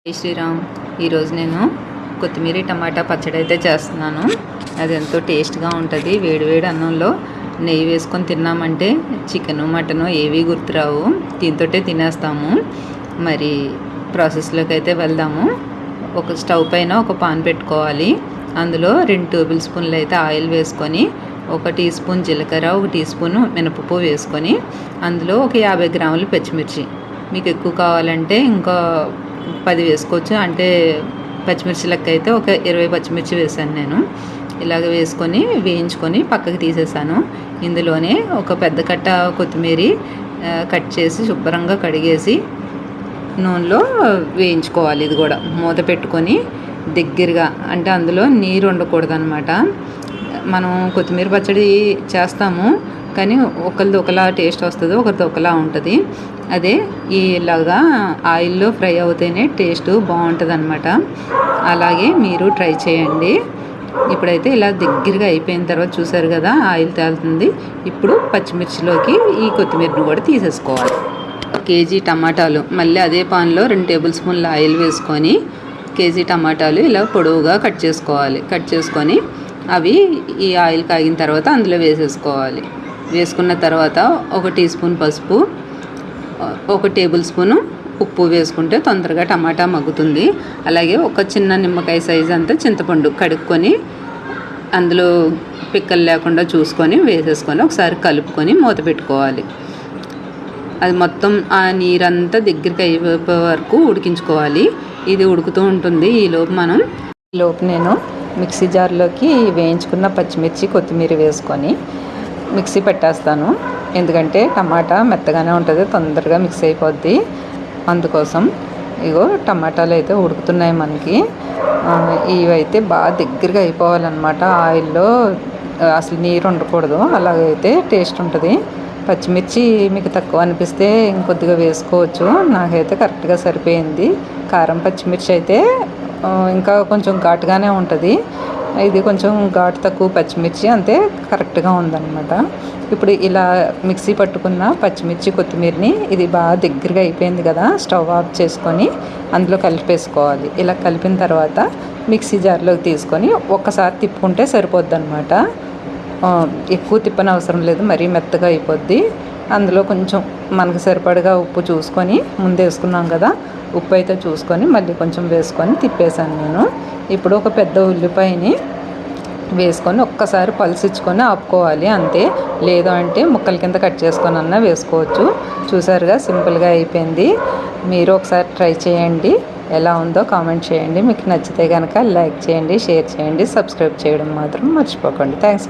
జై శ్రీరామ్. ఈరోజు నేను కొత్తిమీర టమాటా పచ్చడి అయితే చేస్తున్నాను. అది ఎంతో టేస్ట్గా ఉంటుంది. వేడివేడి అన్నంలో నెయ్యి వేసుకొని తిన్నామంటే చికెను మటను ఏవి గుర్తురావు, దీంతో తినేస్తాము. మరి ప్రాసెస్లోకి అయితే వెళ్దాము. ఒక స్టవ్ పైన ఒక పాన్ పెట్టుకోవాలి. అందులో 2 టేబుల్ స్పూన్లు అయితే ఆయిల్ వేసుకొని, 1 టీ స్పూన్ జీలకర్ర, 1 టీ స్పూన్ మినపప్పు వేసుకొని, అందులో ఒక 50 గ్రాములు పచ్చిమిర్చి, మీకు ఎక్కువ కావాలంటే ఇంకా 10 వేసుకోవచ్చు. అంటే పచ్చిమిర్చి లెక్క అయితే ఒక 20 పచ్చిమిర్చి వేసాను నేను. ఇలాగ వేసుకొని వేయించుకొని పక్కకి తీసేసాను. ఇందులోనే ఒక పెద్ద కట్ట కొత్తిమీర కట్ చేసి శుభ్రంగా కడిగేసి నూనెలో వేయించుకోవాలి. ఇది కూడా మూత పెట్టుకొని దగ్గరగా, అంటే అందులో నీరు ఉండకూడదు అనమాట. మనం కొత్తిమీర పచ్చడి చేస్తాము కానీ ఒకరిది ఒకలా టేస్ట్ వస్తుంది, ఒకరిది ఒకలా ఉంటుంది. అదే ఇలాగా ఆయిల్లో ఫ్రై అవుతేనే టేస్ట్ బాగుంటుంది అనమాట. అలాగే మీరు ట్రై చేయండి. ఇప్పుడైతే ఇలా దగ్గరగా అయిపోయిన తర్వాత చూసారు కదా ఆయిల్ తేలుతుంది. ఇప్పుడు పచ్చిమిర్చిలోకి ఈ కొత్తిమీరను కూడా తీసేసుకోవాలి. కేజీ టమాటాలు మళ్ళీ అదే పాన్లో 2 టేబుల్ స్పూన్ల ఆయిల్ వేసుకొని కేజీ టమాటాలు ఇలా పొడవుగా కట్ చేసుకోవాలి. కట్ చేసుకొని అవి ఈ ఆయిల్ కాగిన తర్వాత అందులో వేసేసుకోవాలి. వేసుకున్న తర్వాత 1 టీ స్పూన్ పసుపు, 1 టేబుల్ స్పూను ఉప్పు వేసుకుంటే తొందరగా టమాటా మగ్గుతుంది. అలాగే ఒక చిన్న నిమ్మకాయ సైజు అంతా చింతపండు కడుక్కొని అందులో పిక్కలు లేకుండా చూసుకొని వేసేసుకొని ఒకసారి కలుపుకొని మూత పెట్టుకోవాలి. అది మొత్తం ఆ నీరంతా దగ్గరికి అయిపోయే వరకు ఉడికించుకోవాలి. ఇది ఉడుకుతూ ఉంటుంది. ఈలోపు నేను మిక్సీ జార్లోకి వేయించుకున్న పచ్చిమిర్చి కొత్తిమీర వేసుకొని మిక్సీ పెట్టేస్తాను. ఎందుకంటే టమాటా మెత్తగానే ఉంటుంది, తొందరగా మిక్స్ అయిపోద్ది. అందుకోసం ఇగో టమాటాలు అయితే ఉడుకుతున్నాయి మనకి. ఇవైతే బాగా దగ్గరగా అయిపోవాలన్నమాట. ఆయిల్లో అసలు నీరు ఉండకూడదు, అలాగైతే టేస్ట్ ఉంటుంది. పచ్చిమిర్చి మీకు తక్కువ అనిపిస్తే ఇంకొద్దిగా వేసుకోవచ్చు. నాకైతే కరెక్ట్గా సరిపోయింది. కారం పచ్చిమిర్చి అయితే ఇంకా కొంచెం ఘాటుగానే ఉంటుంది. ఇది కొంచెం ఘాటు తక్కువ పచ్చిమిర్చి, అంతే కరెక్ట్గా ఉందన్నమాట. ఇప్పుడు ఇలా మిక్సీ పట్టుకున్న పచ్చిమిర్చి కొత్తిమీరని ఇది బాగా దగ్గరగా అయిపోయింది కదా, స్టవ్ ఆఫ్ చేసుకొని అందులో కలిపేసుకోవాలి. ఇలా కలిపిన తర్వాత మిక్సీ జార్లోకి తీసుకొని ఒక్కసారి తిప్పుకుంటే సరిపోద్ది అనమాట. ఎక్కువ తిప్పని అవసరం లేదు, మరీ మెత్తగా అయిపోద్ది. అందులో కొంచెం మనకు సరిపడగా ఉప్పు చూసుకొని, ముందు వేసుకున్నాం కదా ఉప్పు అయితే చూసుకొని మళ్ళీ కొంచెం వేసుకొని తిప్పేశాను నేను. ఇప్పుడు ఒక పెద్ద ఉల్లిపాయని వేసుకొని ఒక్కసారి పల్సిచ్చుకొని ఆపుకోవాలి అంతే. లేదు అంటే ముక్కల కింద కట్ చేసుకొని అన్నా వేసుకోవచ్చు. చూసారుగా సింపుల్గా అయిపోయింది. మీరు ఒకసారి ట్రై చేయండి. ఎలా ఉందో కామెంట్ చేయండి. మీకు నచ్చితే కనుక లైక్ చేయండి, షేర్ చేయండి, సబ్స్క్రైబ్ చేయడం మాత్రం మర్చిపోకండి. థ్యాంక్స్.